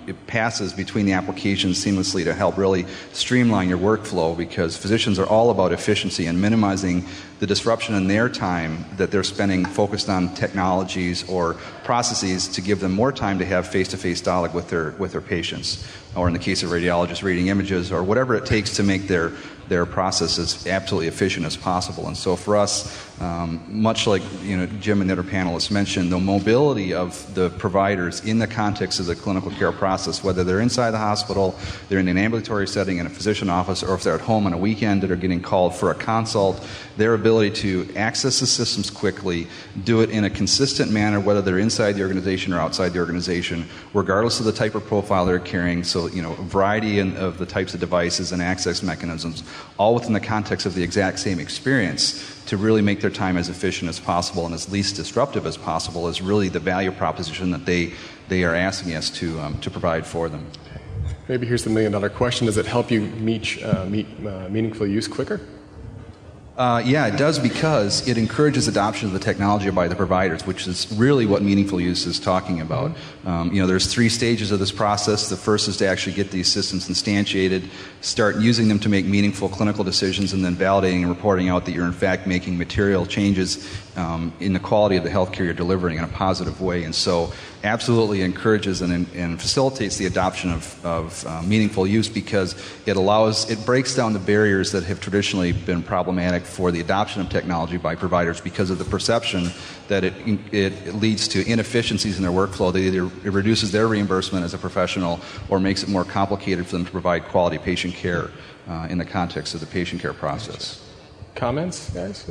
[SPEAKER 5] it passes between the applications seamlessly to help really streamline your workflow, because physicians are all about efficiency and minimizing the disruption in their time that they're spending focused on technologies or processes to give them more time to have face-to-face dialogue with their patients, or in the case of radiologists, reading images, or whatever it takes to make their process as absolutely efficient as possible. And so for us, much like, you know, Jim and the other panelists mentioned, the mobility of the providers in the context of the clinical care process, whether they're inside the hospital, they're in an ambulatory setting in a physician office, or if they're at home on a weekend that are getting called for a consult, their ability to access the systems quickly, do it in a consistent manner, whether they're inside the organization or outside the organization, regardless of the type of profile they're carrying. So, you know, a variety of the types of devices and access mechanisms, all within the context of the exact same experience, to really make their time as efficient as possible and as least disruptive as possible, is really the value proposition that they are asking us to provide for them.
[SPEAKER 1] Maybe here's the million-dollar question. Does it help you meet meaningful use quicker?
[SPEAKER 5] Yeah, it does, because it encourages adoption of the technology by the providers, which is really what meaningful use is talking about. You know, there's 3 stages of this process. The first is to actually get these systems instantiated, start using them to make meaningful clinical decisions, and then validating and reporting out that you're in fact making material changes in the quality of the healthcare you're delivering in a positive way. And so absolutely encourages and facilitates the adoption of meaningful use, because it breaks down the barriers that have traditionally been problematic for the adoption of technology by providers, because of the perception that it leads to inefficiencies in their workflow. That either it reduces their reimbursement as a professional, or makes it more complicated for them to provide quality patient care in the context of the patient care process.
[SPEAKER 1] Comments, guys?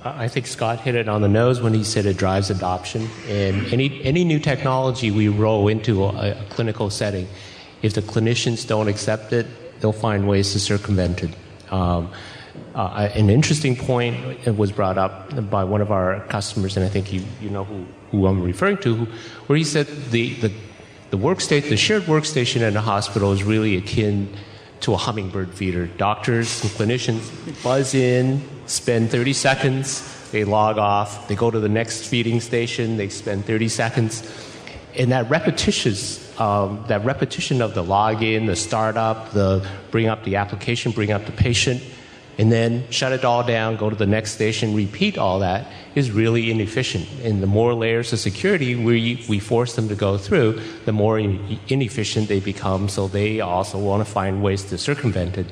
[SPEAKER 3] I think Scott hit it on the nose when he said it drives adoption. And any new technology we roll into a clinical setting, if the clinicians don't accept it, they'll find ways to circumvent it. An interesting point was brought up by one of our customers, and I think you know who I'm referring to, where he said the shared workstation in a hospital is really akin to a hummingbird feeder. Doctors and clinicians buzz in, spend 30 seconds, they log off, they go to the next feeding station, they spend 30 seconds. And that repetition of the login, the startup, the bring up the application, bring up the patient, and then shut it all down, go to the next station, repeat all that, is really inefficient. And the more layers of security we force them to go through, the more inefficient they become, so they also want to find ways to circumvent it.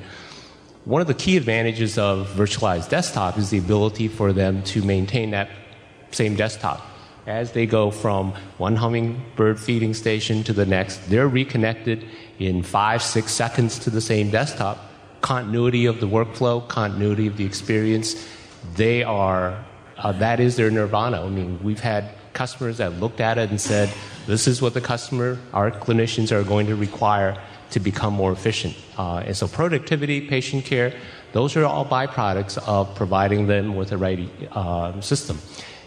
[SPEAKER 3] One of the key advantages of virtualized desktop is the ability for them to maintain that same desktop. As they go from one hummingbird feeding station to the next, they're reconnected in 5-6 seconds to the same desktop. Continuity of the workflow, continuity of the experience, that is their nirvana. I mean, we've had customers that looked at it and said, this is what our clinicians are going to require to become more efficient. And so productivity, patient care, those are all byproducts of providing them with the right system.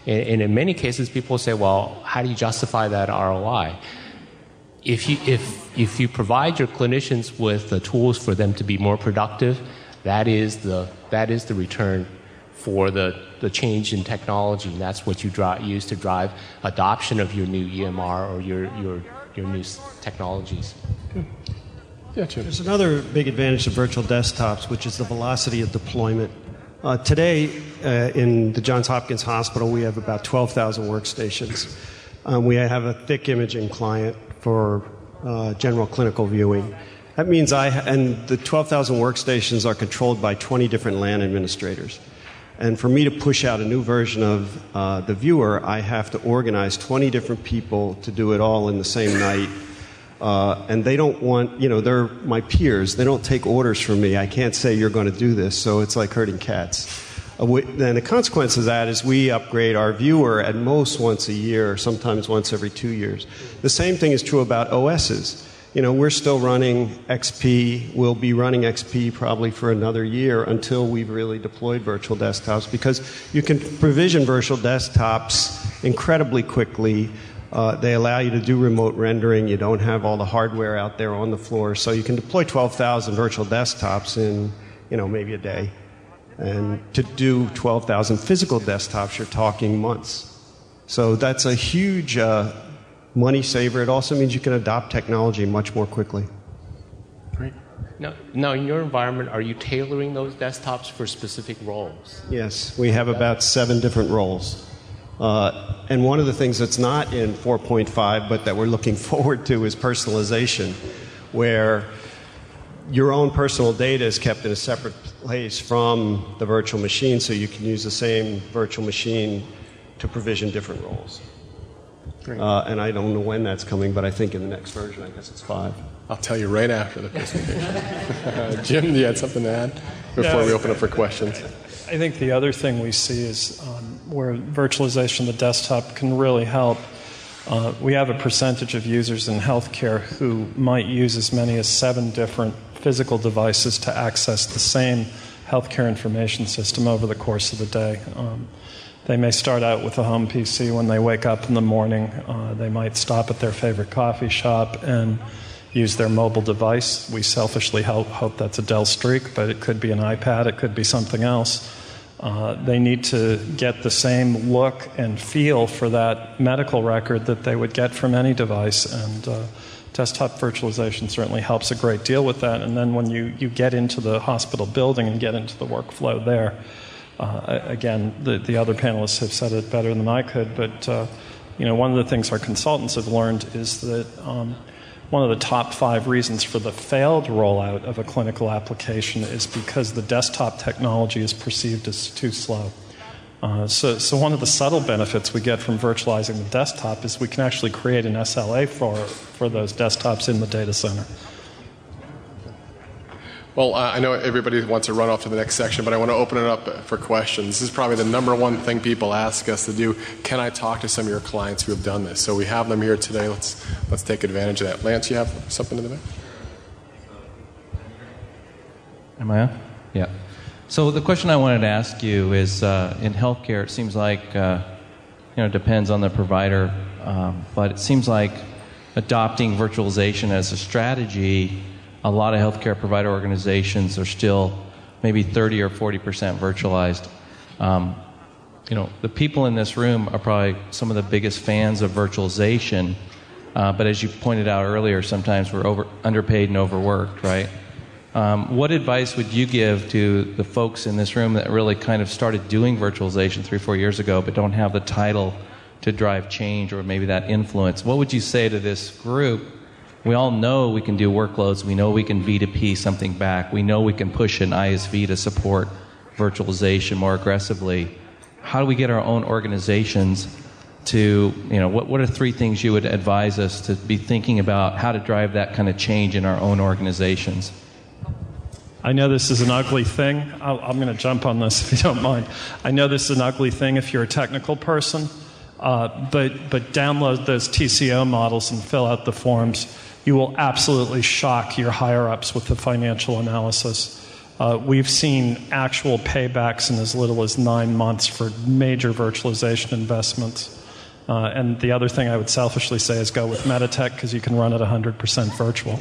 [SPEAKER 3] And in many cases, people say, well, how do you justify that ROI? If you provide your clinicians with the tools for them to be more productive, that is the return for the change in technology, and that's what you use to drive adoption of your new EMR or your new technologies.
[SPEAKER 1] Good. Yeah, Jim.
[SPEAKER 4] There's another big advantage of virtual desktops, which is the velocity of deployment. Today, in the Johns Hopkins Hospital, we have about 12,000 workstations. We have a thick imaging client for general clinical viewing. That means and the 12,000 workstations are controlled by 20 different LAN administrators. And for me to push out a new version of the viewer, I have to organize 20 different people to do it all in the same night. And they don't want, they're my peers. They don't take orders from me. I can't say you're going to do this, so it's like herding cats. Then the consequence of that is we upgrade our viewer at most once a year, sometimes once every 2 years. The same thing is true about OSs. We're still running XP. We'll be running XP probably for another year until we've really deployed virtual desktops, because you can provision virtual desktops incredibly quickly. They allow you to do remote rendering. You don't have all the hardware out there on the floor. So you can deploy 12,000 virtual desktops in, maybe a day. And to do 12,000 physical desktops, you're talking months. So that's a huge money saver. It also means you can adopt technology much more quickly.
[SPEAKER 3] Great. Now, in your environment, are you tailoring those desktops for specific roles?
[SPEAKER 4] Yes, we have about 7 different roles. And one of the things that's not in 4.5, but that we're looking forward to, is personalization, where your own personal data is kept in a separate place from the virtual machine, so you can use the same virtual machine to provision different roles. And I don't know when that's coming, but I think in the next version, I guess it's 5.
[SPEAKER 1] I'll tell you right after the presentation. Jim, you had something to add before we open up for questions?
[SPEAKER 2] I think the other thing we see is where virtualization of the desktop can really help. We have a percentage of users in healthcare who might use as many as 7 different physical devices to access the same healthcare information system over the course of the day. They may start out with a home PC when they wake up in the morning. They might stop at their favorite coffee shop and use their mobile device. We selfishly hope that's a Dell Streak, but it could be an iPad, it could be something else. They need to get the same look and feel for that medical record that they would get from any device, and desktop virtualization certainly helps a great deal with that. And then when you get into the hospital building and get into the workflow there, again, the other panelists have said it better than I could, but one of the things our consultants have learned is that one of the top 5 reasons for the failed rollout of a clinical application is because the desktop technology is perceived as too slow. So one of the subtle benefits we get from virtualizing the desktop is we can actually create an SLA for those desktops in the data center.
[SPEAKER 1] Well, I know everybody wants to run off to the next section, but I want to open it up for questions. This is probably the number one thing people ask us to do. Can I talk to some of your clients who have done this? So we have them here today. Let's take advantage of that. Lance, you have something in the back?
[SPEAKER 6] Am I on? Yeah. So the question I wanted to ask you is, in healthcare, it seems like, it depends on the provider, but it seems like adopting virtualization as a strategy, a lot of healthcare provider organizations are still maybe 30 or 40% virtualized. The people in this room are probably some of the biggest fans of virtualization, but as you pointed out earlier, sometimes we're underpaid and overworked, right? What advice would you give to the folks in this room that really kind of started doing virtualization 3-4 years ago but don't have the title to drive change or maybe that influence? What would you say to this group? We all know we can do workloads. We know we can V2P something back. We know we can push an ISV to support virtualization more aggressively. How do we get our own organizations to, what are 3 things you would advise us to be thinking about how to drive that kind of change in our own organizations?
[SPEAKER 2] I know this is an ugly thing. I'm going to jump on this if you don't mind. I know this is an ugly thing if you're a technical person, but download those TCO models and fill out the forms. You will absolutely shock your higher-ups with the financial analysis. We've seen actual paybacks in as little as 9 months for major virtualization investments. And the other thing I would selfishly say is go with Meditech because you can run it 100% virtual.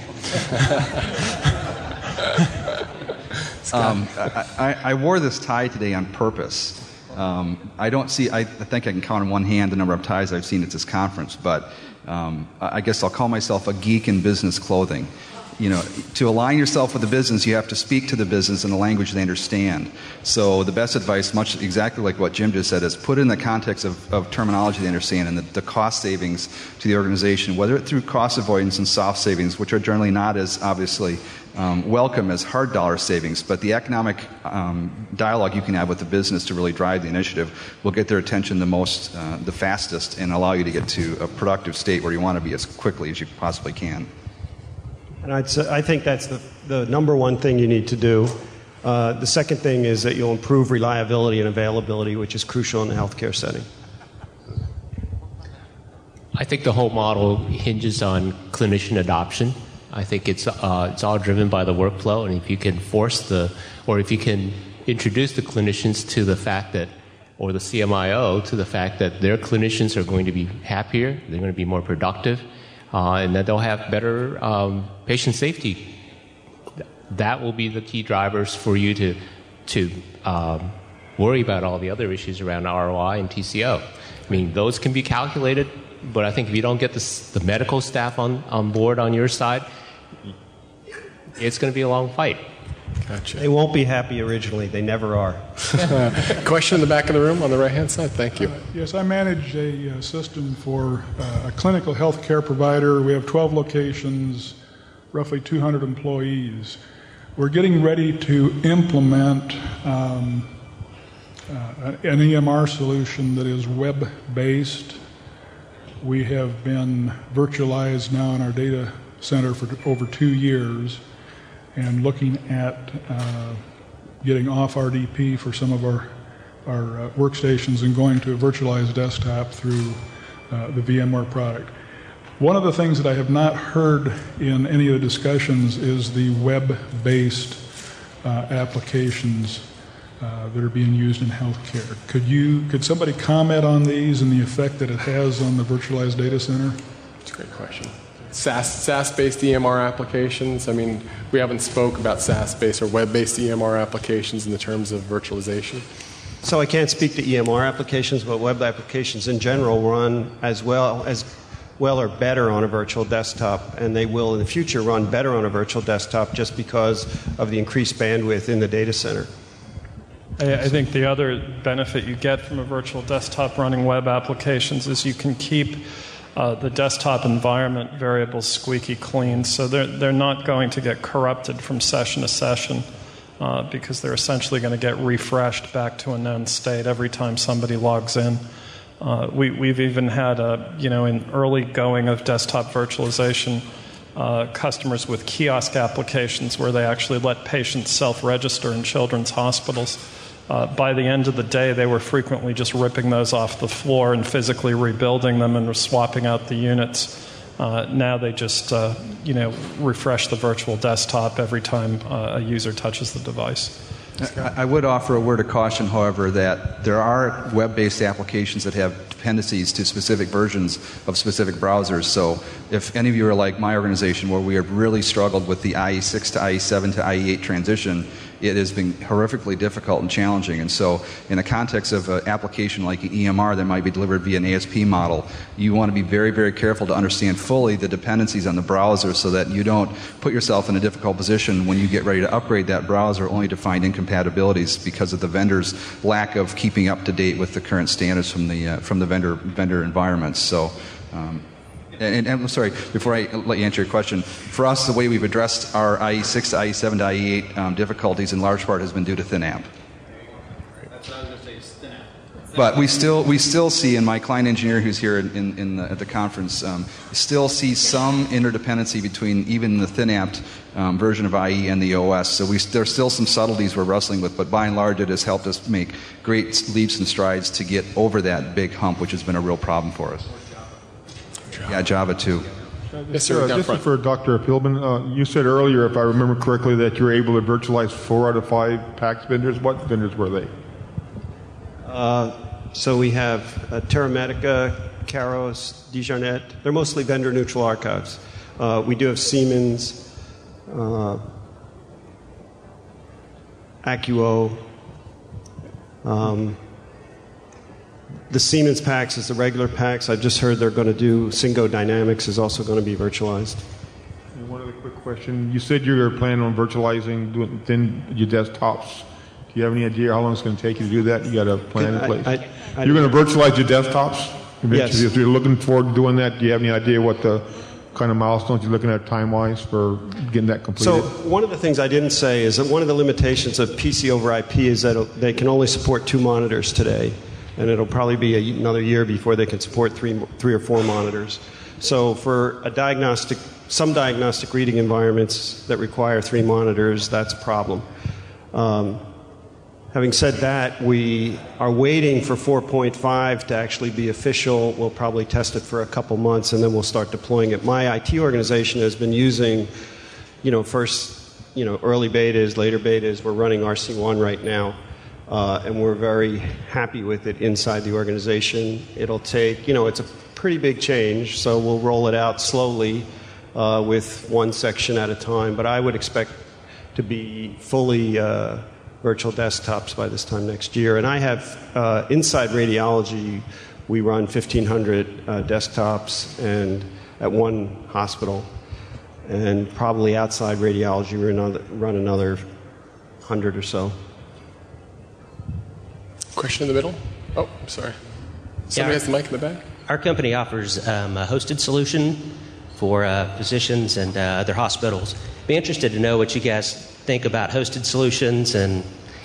[SPEAKER 5] I wore this tie today on purpose. I think I can count on one hand the number of ties I've seen at this conference, but I guess I'll call myself a geek in business clothing. to align yourself with the business, you have to speak to the business in a language they understand. So the best advice, much exactly like what Jim just said, is put it in the context of terminology they understand and the cost savings to the organization, whether it's through cost avoidance and soft savings, which are generally not as obviously welcome as hard dollar savings, but the economic dialogue you can have with the business to really drive the initiative will get their attention the fastest and allow you to get to a productive state where you want to be as quickly as you possibly can.
[SPEAKER 4] And I think that's the number one thing you need to do. The second thing is that you'll improve reliability and availability, which is crucial in the healthcare setting.
[SPEAKER 3] I think the whole model hinges on clinician adoption. I think it's all driven by the workflow, and if you can if you can introduce the clinicians to the fact that, or the CMIO to the fact that their clinicians are going to be happier, they're going to be more productive, and that they'll have better patient safety. That will be the key drivers for you to worry about all the other issues around ROI and TCO. I mean, those can be calculated, but I think if you don't get the medical staff on board on your side, it's going to be a long fight.
[SPEAKER 1] Gotcha.
[SPEAKER 4] They won't be happy originally. They never are.
[SPEAKER 1] Question in the back of the room on the right-hand side. Thank you.
[SPEAKER 7] Yes, I manage a system for a clinical health care provider. We have 12 locations, roughly 200 employees. We're getting ready to implement an EMR solution that is web-based. We have been virtualized now in our data center for over 2 years and looking at getting off RDP for some of our workstations and going to a virtualized desktop through the VMware product. One of the things that I have not heard in any of the discussions is the web-based applications that are being used in healthcare. Could somebody comment on these and the effect that it has on the virtualized data center?
[SPEAKER 1] That's a great question. SaaS-based EMR applications. I mean, we haven't spoke about SaaS-based or web-based EMR applications in the terms of virtualization.
[SPEAKER 4] So I can't speak to EMR applications, but web applications in general run as well or better on a virtual desktop, and they will in the future run better on a virtual desktop just because of the increased bandwidth in the data center.
[SPEAKER 2] I think the other benefit you get from a virtual desktop running web applications is you can keep the desktop environment variables squeaky clean, so they're not going to get corrupted from session to session because they're essentially going to get refreshed back to a known state every time somebody logs in. We've even had, in early going of desktop virtualization, customers with kiosk applications where they actually let patients self-register in children's hospitals. By the end of the day, they were frequently just ripping those off the floor and physically rebuilding them and swapping out the units. Now they just, refresh the virtual desktop every time a user touches the device.
[SPEAKER 5] I would offer a word of caution, however, that there are web-based applications that have dependencies to specific versions of specific browsers. So if any of you are like my organization, where we have really struggled with the IE6 to IE7 to IE8 transition, it has been horrifically difficult and challenging. And so in the context of an application like an EMR that might be delivered via an ASP model, you want to be very, very careful to understand fully the dependencies on the browser so that you don't put yourself in a difficult position when you get ready to upgrade that browser only to find incompatibilities because of the vendor's lack of keeping up to date with the current standards from the vendor environments. So and I'm sorry, before I let you answer your question, for us, the way we've addressed our IE6 to IE7 to IE8 difficulties in large part has been due to ThinApp. That's what I was going to say, is ThinApp. But we still see, and my client engineer who's here at the conference, still see some interdependency between even the ThinApp version of IE and the OS. So there's still some subtleties we're wrestling with, but by and large it has helped us make great leaps and strides to get over that big hump, which has been a real problem for us. Yeah, Java too.
[SPEAKER 1] Yes, sir.
[SPEAKER 8] This is for Dr. Philbin. You said earlier, if I remember correctly, that you were able to virtualize 4 out of 5 PACS vendors. What vendors were they?
[SPEAKER 4] So we have Terramedica, Caros, Dejarnet. They're mostly vendor-neutral archives. We do have Siemens, Accuo. The Siemens PACS is the regular PACS. I've just heard they're going to do Syngo Dynamics is also going to be virtualized.
[SPEAKER 8] And one other quick question. You said you're planning on virtualizing within your desktops. Do you have any idea how long it's going to take you to do that? You got a plan in place? You're going to virtualize your desktops eventually.
[SPEAKER 4] Yes.
[SPEAKER 8] If you're looking forward to doing that, do you have any idea what the kind of milestones you're looking at time-wise for getting that completed?
[SPEAKER 4] So one of the things I didn't say is that one of the limitations of PC over IP is that they can only support 2 monitors today, and it'll probably be another year before they can support three or 4 monitors. So for some diagnostic reading environments that require 3 monitors, that's a problem. Having said that, we are waiting for 4.5 to actually be official. We'll probably test it for a couple months, and then we'll start deploying it. My IT organization has been using, early betas, later betas. We're running RC1 right now, and we're very happy with it inside the organization. It'll take, it's a pretty big change, so we'll roll it out slowly with one section at a time. But I would expect to be fully virtual desktops by this time next year. And I have, inside radiology, we run 1,500 desktops and at one hospital. And probably outside radiology, we run another 100 or so.
[SPEAKER 1] Question in the middle? Oh, I'm sorry. Somebody has the mic in the back?
[SPEAKER 9] Our company offers a hosted solution for physicians and other hospitals. Be interested to know what you guys think about hosted solutions, and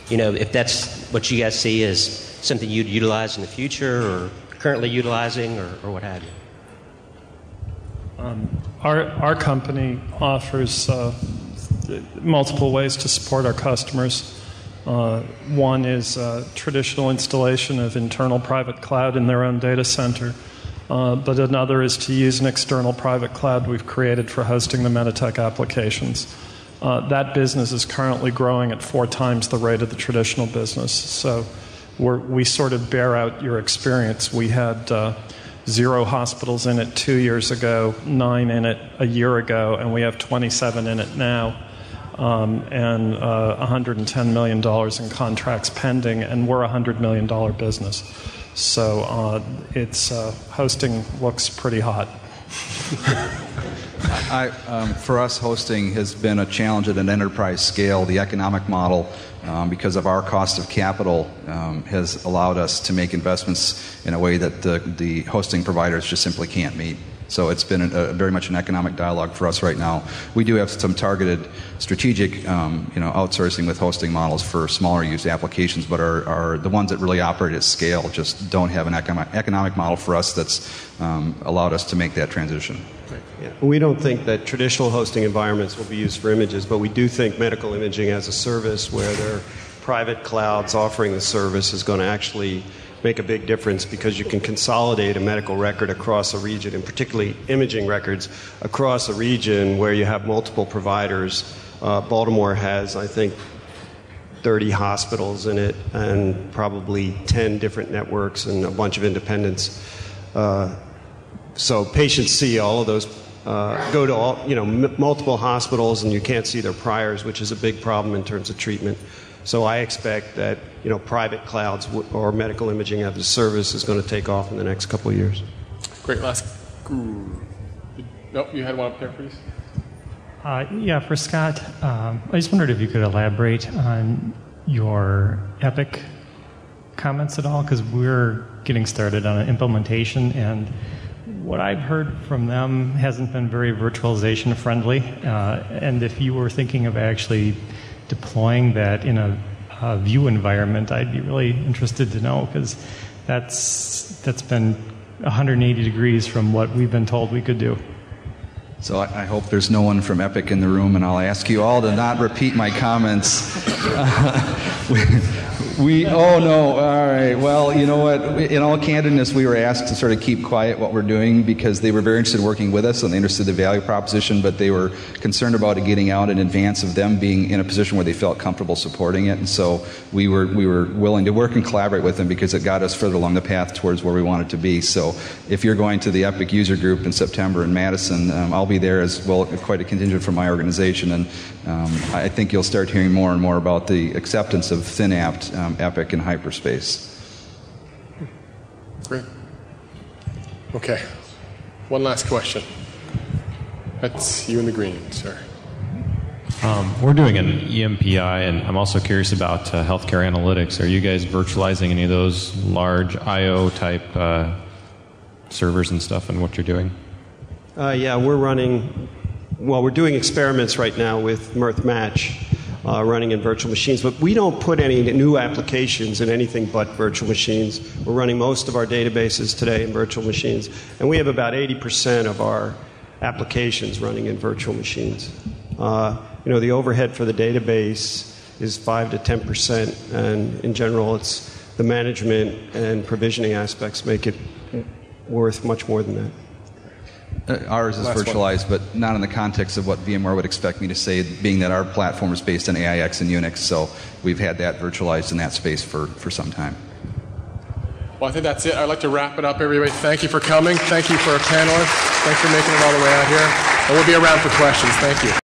[SPEAKER 9] if that's what you guys see as something you'd utilize in the future or currently utilizing or what have you.
[SPEAKER 2] Our company offers multiple ways to support our customers. One is traditional installation of internal private cloud in their own data center. But another is to use an external private cloud we've created for hosting the Meditech applications. That business is currently growing at 4 times the rate of the traditional business. So we sort of bear out your experience. We had 0 hospitals in it 2 years ago, 9 in it a year ago, and we have 27 in it now, and $110 million in contracts pending, and we're a $100 million business. So hosting looks pretty hot.
[SPEAKER 5] For us, hosting has been a challenge at an enterprise scale. The economic model, because of our cost of capital, has allowed us to make investments in a way that the hosting providers just simply can't meet. So it's been very much an economic dialogue for us right now. We do have some targeted strategic outsourcing with hosting models for smaller use applications, but are the ones that really operate at scale just don't have an economic model for us that's allowed us to make that transition.
[SPEAKER 4] Yeah. We don't think that traditional hosting environments will be used for images, but we do think medical imaging as a service where there are private clouds offering the service is going to actually make a big difference, because you can consolidate a medical record across a region, and particularly imaging records across a region where you have multiple providers. Baltimore has, I think, 30 hospitals in it and probably 10 different networks and a bunch of independents. So patients see all of those, go to multiple hospitals, and you can't see their priors, which is a big problem in terms of treatment. So I expect that private clouds or medical imaging as a service is going to take off in the next couple of years.
[SPEAKER 1] Great. Last. Nope, you had one up there, please.
[SPEAKER 10] For Scott, I just wondered if you could elaborate on your Epic comments at all, because we're getting started on an implementation, and what I've heard from them hasn't been very virtualization friendly. And if you were thinking of actually deploying that in a view environment, I'd be really interested to know, because that's been 180 degrees from what we've been told we could do.
[SPEAKER 5] So I hope there's no one from Epic in the room, and I'll ask you all to not repeat my comments. Oh no, all right. Well, you know what? In all candidness, we were asked to sort of keep quiet what we're doing, because they were very interested in working with us and they understood the value proposition, but they were concerned about it getting out in advance of them being in a position where they felt comfortable supporting it. And so we were willing to work and collaborate with them, because it got us further along the path towards where we wanted to be. So if you're going to the Epic user group in September in Madison, I'll be there as well, quite a contingent from my organization, and I think you'll start hearing more and more about the acceptance of thin-apt Epic in hyperspace.
[SPEAKER 1] Great. Okay. One last question. That's you in the green, sir.
[SPEAKER 11] We're doing an EMPI, and I'm also curious about healthcare analytics. Are you guys virtualizing any of those large I/O type servers and stuff, and what you're doing?
[SPEAKER 4] Yeah, we're doing experiments right now with Mirth Match running in virtual machines, but we don't put any new applications in anything but virtual machines. We're running most of our databases today in virtual machines, and we have about 80% of our applications running in virtual machines. The overhead for the database is 5 to 10%, and in general, it's the management and provisioning aspects make it worth much more than that.
[SPEAKER 5] Ours is virtualized, but not in the context of what VMware would expect me to say, being that our platform is based on AIX and Unix, so we've had that virtualized in that space for some time.
[SPEAKER 1] Well, I think that's it. I'd like to wrap it up, everybody. Thank you for coming. Thank you for our panelists. Thanks for making it all the way out here. And we'll be around for questions. Thank you.